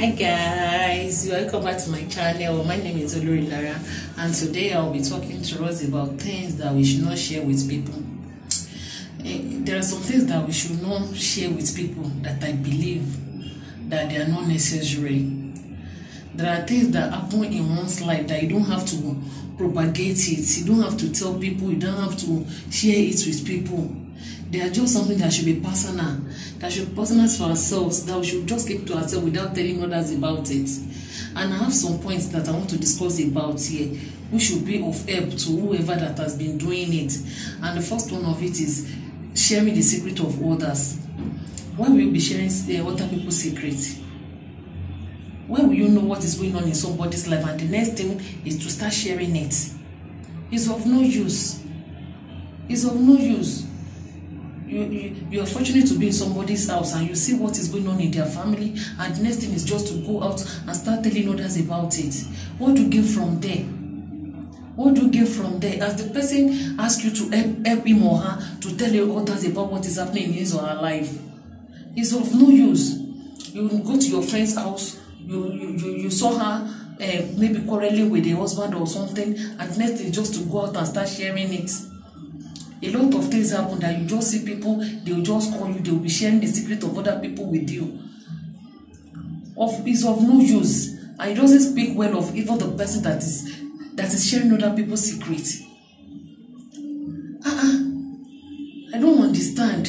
Hi guys, welcome back to my channel. My name is Olori Lara, and today I'll be talking to us about things that we should not share with people. There are some things that we should not share with people that I believe that they are not necessary. There are things that happen in one's life that you don't have to propagate it, you don't have to tell people, you don't have to share it with people. They are just something that should be personal, that should be personal for ourselves, that we should just keep to ourselves without telling others about it. And I have some points that I want to discuss about here, which should be of help to whoever that has been doing it. And the first one of it is sharing the secret of others. Why will you be sharing other people's secrets? When will you know what is going on in somebody's life and the next thing is to start sharing it? It's of no use. It's of no use. You are fortunate to be in somebody's house and you see what is going on in their family, and the next thing is just to go out and start telling others about it. What do you gain from there? What do you gain from there? As the person asks you to help him or her to tell others about what is happening in his or her life, it's of no use. You go to your friend's house, you saw her maybe quarreling with the husband or something, and the next thing is just to go out and start sharing it. A lot of things happen that you just see people, they will just call you, they will be sharing the secret of other people with you. It's of no use. And it doesn't speak well of even the person that is sharing other people's secrets. I don't understand.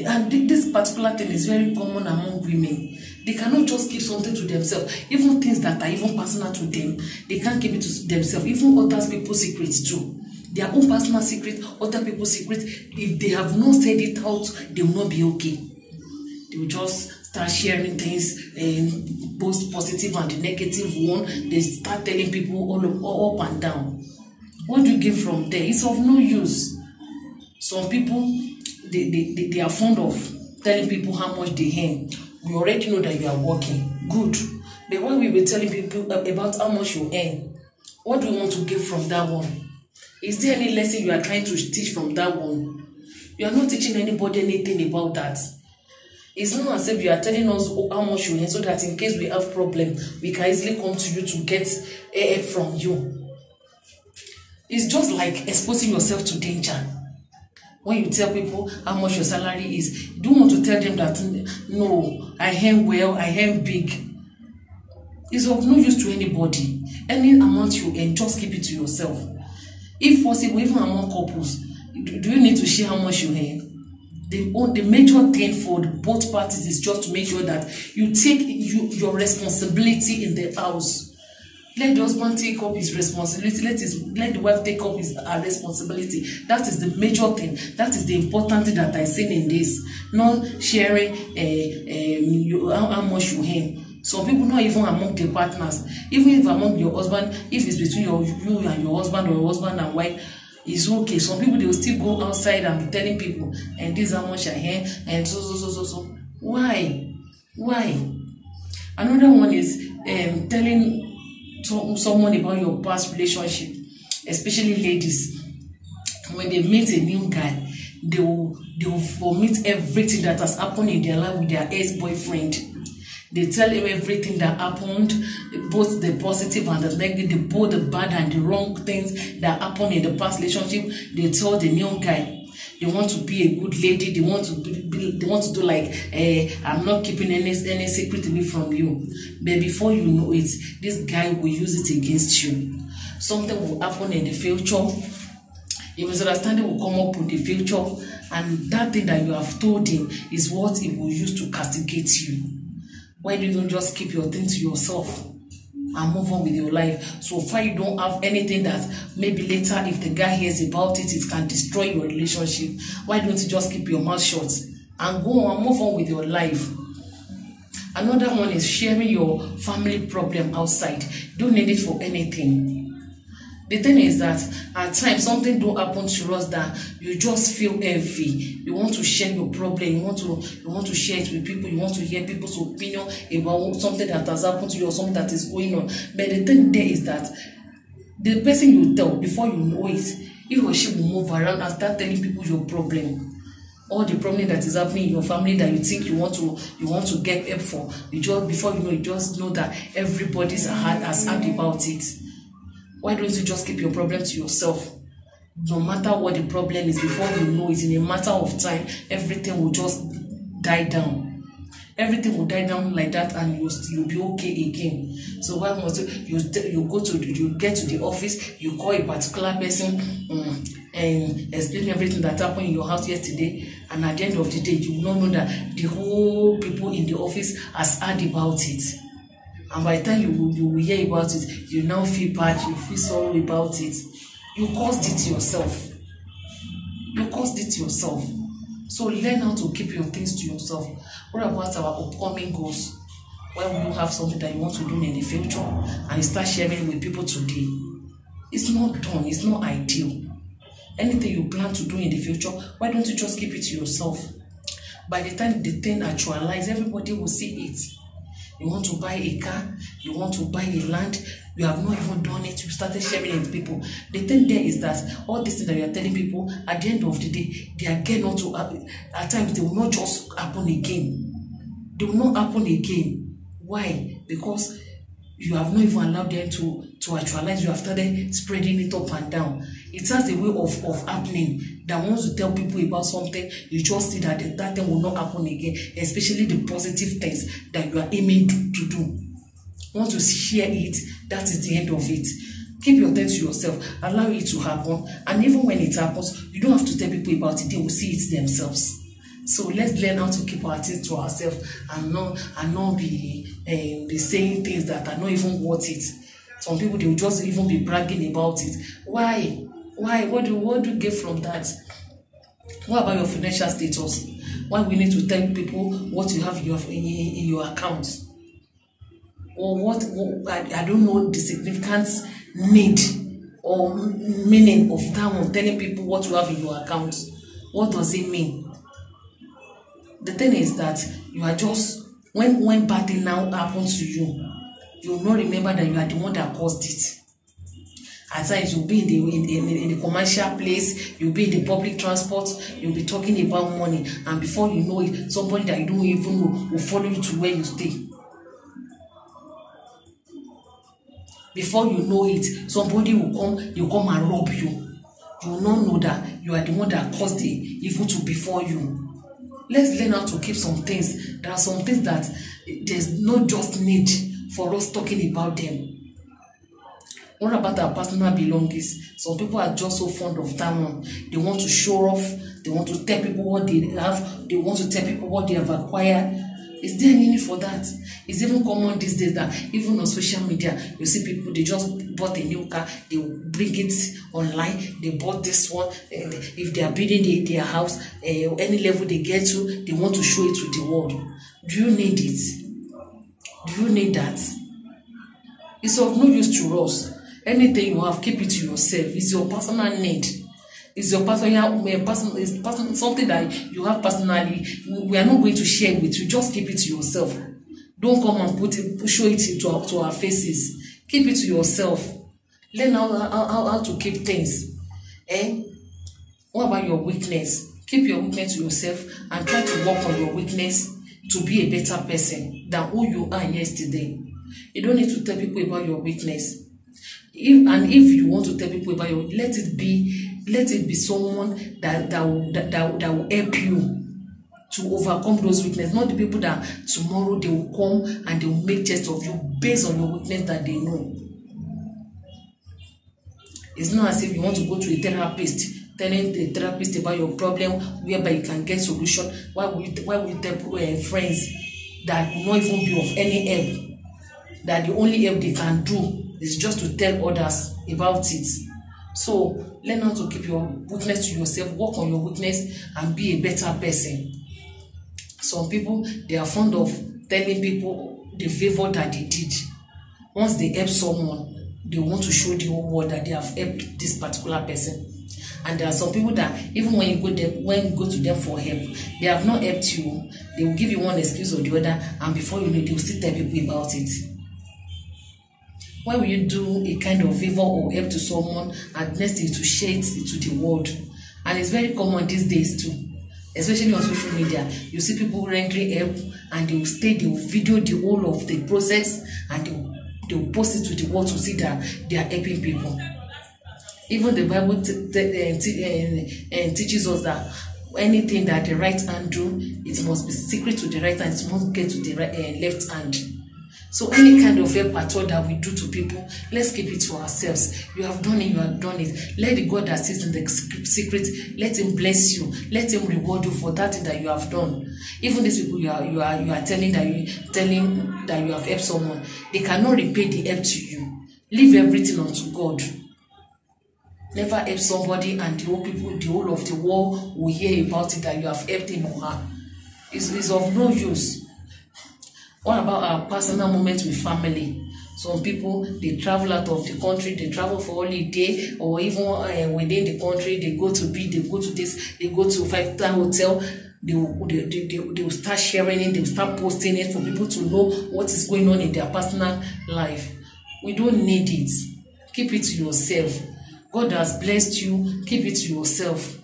And this particular thing is very common among women. They cannot just keep something to themselves. Even things that are even personal to them, they can't keep it to themselves. Even other people's secrets too. Their own personal secret, other people's secret, if they have not said it out, they will not be okay. They will just start sharing things, both positive and the negative one. They start telling people all up and down. What do you get from there? It's of no use. Some people, they are fond of telling people how much they earn. We already know that you are working. Good. But when we were telling people about how much you earn, what do you want to get from that one? Is there any lesson you are trying to teach from that one? You are not teaching anybody anything about that. It's not as if you are telling us how much you earn so that in case we have problem, we can easily come to you to get help from you. It's just like exposing yourself to danger. When you tell people how much your salary is, you don't want to tell them that, no, I earn well, I earn big. It's of no use to anybody. Any amount you earn, just keep it to yourself. If possible, even among couples, do you need to share how much you earn? The major thing for both parties is just to make sure that you take your responsibility in the house. Let the husband take up his responsibility. Let the wife take up her responsibility. That is the major thing. That is the important thing that I seen in this. Not sharing how much you earn. Some people, not even among the partners, even if among your husband, if it's between you and your husband or your husband and wife, it's okay. Some people, they will still go outside and be telling people, and this is how much I earn, and so. Why? Another one is telling someone about your past relationship, especially ladies. When they meet a new guy, they will vomit everything that has happened in their life with their ex-boyfriend. They tell him everything that happened, both the positive and the negative, both the bad and the wrong things that happened in the past relationship. They tell the new guy. They want to be a good lady. They want to do like, I'm not keeping any secret away from you. But before you know it, this guy will use it against you. Something will happen in the future. A misunderstanding will come up in the future, and that thing that you have told him is what he will use to castigate you. Why do you don't just keep your thing to yourself and move on with your life? So far you don't have anything that maybe later if the guy hears about it, it can destroy your relationship. Why don't you just keep your mouth shut and go on, move on with your life? Another one is sharing your family problem outside. You don't need it for anything. The thing is that at times something do happen to us that you just feel heavy. You want to share your problem. You want to share it with people. You want to hear people's opinion about something that has happened to you or something that is going on. But the thing there is that the person you tell, before you know it, he or she will move around and start telling people your problem. all the problem that is happening in your family that you think you want to get help for, you just, before you just know that everybody's has heard about it. Why don't you just keep your problem to yourself? No matter what the problem is, before you know it, in a matter of time, everything will just die down. Everything will die down like that, and you'll be okay again. So why must you get to the office, you call a particular person and explain everything that happened in your house yesterday, and at the end of the day, you will not know that the whole people in the office has heard about it. And by the time you will hear about it, you now feel bad, you feel sorry about it. You caused it yourself. You caused it yourself. So learn how to keep your things to yourself. What about our upcoming goals? When you have something that you want to do in the future and you start sharing with people today, it's not done, it's not ideal. Anything you plan to do in the future, why don't you just keep it to yourself? By the time the thing actualizes, everybody will see it. You want to buy a car, you want to buy a land, you have not even done it, you started sharing it with people. The thing there is that all these things that you are telling people, at the end of the day, they are getting not to happen. At times, they will not just happen again. They will not happen again. Why? Because you have not even allowed them to actualize. You have started spreading it up and down. It has a way of happening that once you tell people about something, you just see that that thing will not happen again, especially the positive things that you are aiming to do. Once you share it, that is the end of it. Keep your things to yourself, allow it to happen, and even when it happens, you don't have to tell people about it, they will see it themselves. So let's learn how to keep our things to ourselves and not be saying things that are not even worth it. Some people, they will just even be bragging about it. Why? What do you get from that? What about your financial status? Why we need to tell people what you have in your account? Or what I don't know the significant need or meaning of that one, telling people what you have in your account. What does it mean? The thing is that you are just, when bad thing now happens to you, you will not remember that you are the one that caused it. At times you'll be in the commercial place, you'll be in the public transport, you'll be talking about money, and before you know it, somebody that you don't even know will follow you to where you stay. Before you know it, somebody will come and rob you. You will not know that you are the one that caused the evil to befall you. Let's learn how to keep some things. There are some things that there's no just need for us talking about them. What about our personal belongings? Some people are just so fond of that one. They want to show off. They want to tell people what they have. They want to tell people what they have acquired. Is there any need for that? It's even common these days that even on social media, you see people, they just bought a new car, they bring it online, they bought this one, and if they are building their house, any level they get to, they want to show it to the world. Do you need it? Do you need that? It's of no use to us. Anything you have, keep it to yourself. It's your personal need. It's your personal, something that you have personally. We are not going to share with you. Just keep it to yourself. Don't come and show it to our faces. Keep it to yourself. Learn how to keep things. What about your weakness? Keep your weakness to yourself and try to work on your weakness to be a better person than who you are yesterday. You don't need to tell people about your weakness. If you want to tell people about your, let it be someone that will help you to overcome those weaknesses. Not the people that tomorrow they will come and they will make jest of you based on your weakness that they know. It's not as if you want to go to a therapist, telling the therapist about your problem whereby you can get solution. Why will you tell friends that will not even be of any help? That the only help they can do is just to tell others about it. So learn how to keep your weakness to yourself, work on your weakness, and be a better person. Some people, they are fond of telling people the favor that they did. Once they help someone, they want to show the whole world that they have helped this particular person. And there are some people that even when you go to them for help, they have not helped you. They will give you one excuse or the other, and before you know, they will still tell people about it. Why will you do a kind of favor or help to someone and next thing to share it to the world? And it's very common these days too. especially on social media. You see people rendering help, and they will video the whole of the process, and they will post it to the world to see that they are helping people. Even the Bible teaches us that anything that the right hand do, it must be secret to the right hand, it must get to the left hand. So any kind of help at all that we do to people, let's keep it to ourselves. You have done it, you have done it. Let the God that sits in the secret, let him bless you, let him reward you for that thing that you have done. Even these people you are telling that you have helped someone, they cannot repay the help to you. Leave everything unto God. Never help somebody and the whole of the world will hear about it that you have helped him or her. It's of no use. What about our personal moments with family? Some people, they travel out of the country, they travel for holiday, or even within the country, they go to beach, they go to this, they go to 5-star hotel. They will start sharing it, they will start posting it for people to know what is going on in their personal life. We don't need it. Keep it to yourself. God has blessed you, keep it to yourself.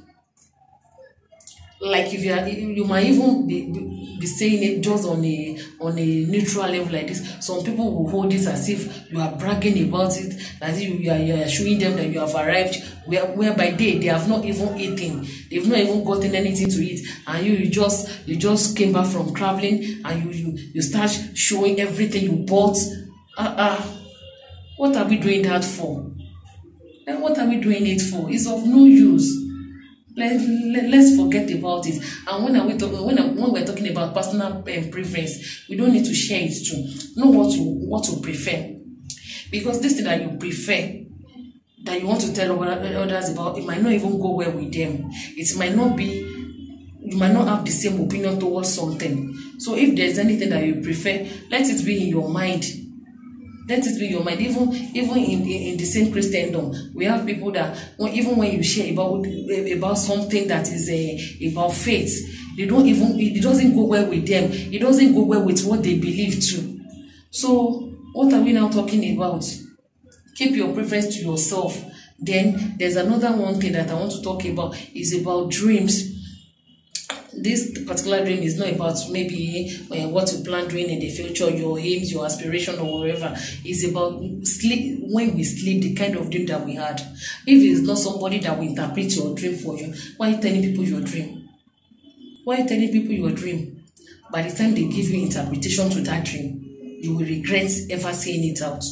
Like if you might even be saying it just on a neutral level like this. Some people will hold it as if you are bragging about it, as if you are showing them that you have arrived, whereby they have not even eaten, they've not even gotten anything to eat, and you just came back from traveling, and you start showing everything you bought. What are we doing that for? And what are we doing it for? It's of no use. Let's forget about it. And when we're talking about personal preference, we don't need to share it too. Know what to prefer, because this thing that you prefer, that you want to tell others about, it might not even go well with them. It might not be. You might not have the same opinion towards something. So if there's anything that you prefer, let it be in your mind. Let it be your mind. Even in the same Christendom, we have people that even when you share about something that is about faith, it doesn't go well with them. It doesn't go well with what they believe too. So what are we now talking about? Keep your preference to yourself. Then there's another one thing that I want to talk about, is about dreams. This particular dream is not about maybe what you plan doing in the future, your aims, your aspiration, or whatever. It's about sleep. When we sleep, the kind of dream that we had. If it's not somebody that will interpret your dream for you, why are you telling people your dream? Why are you telling people your dream? By the time they give you interpretation to that dream, you will regret ever saying it out.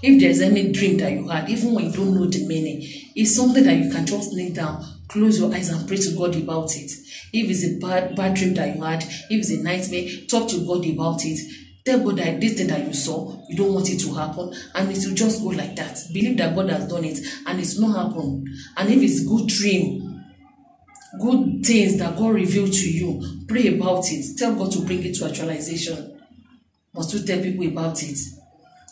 If there's any dream that you had, even when you don't know the meaning, it's something that you can just lay down, close your eyes and pray to God about it. If it's a bad dream that you had, if it's a nightmare, talk to God about it. Tell God that this thing that you saw, you don't want it to happen, and it will just go like that. Believe that God has done it, and it's not happened. And if it's good dream, good things that God revealed to you, pray about it. Tell God to bring it to actualization. Must you tell people about it?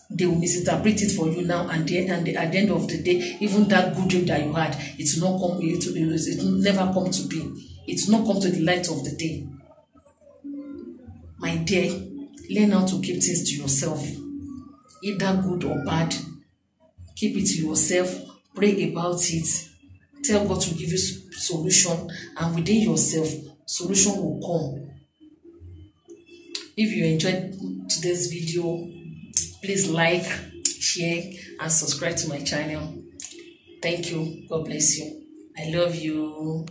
They will misinterpret it for you now, and at the end of the day, even that good dream that you had, it will never come to be. It will not come to the light of the day. My dear, learn how to keep things to yourself, either good or bad. Keep it to yourself. Pray about it. Tell God to give you solution, and within yourself, solution will come. If you enjoyed today's video, please like, share, and subscribe to my channel. Thank you. God bless you. I love you.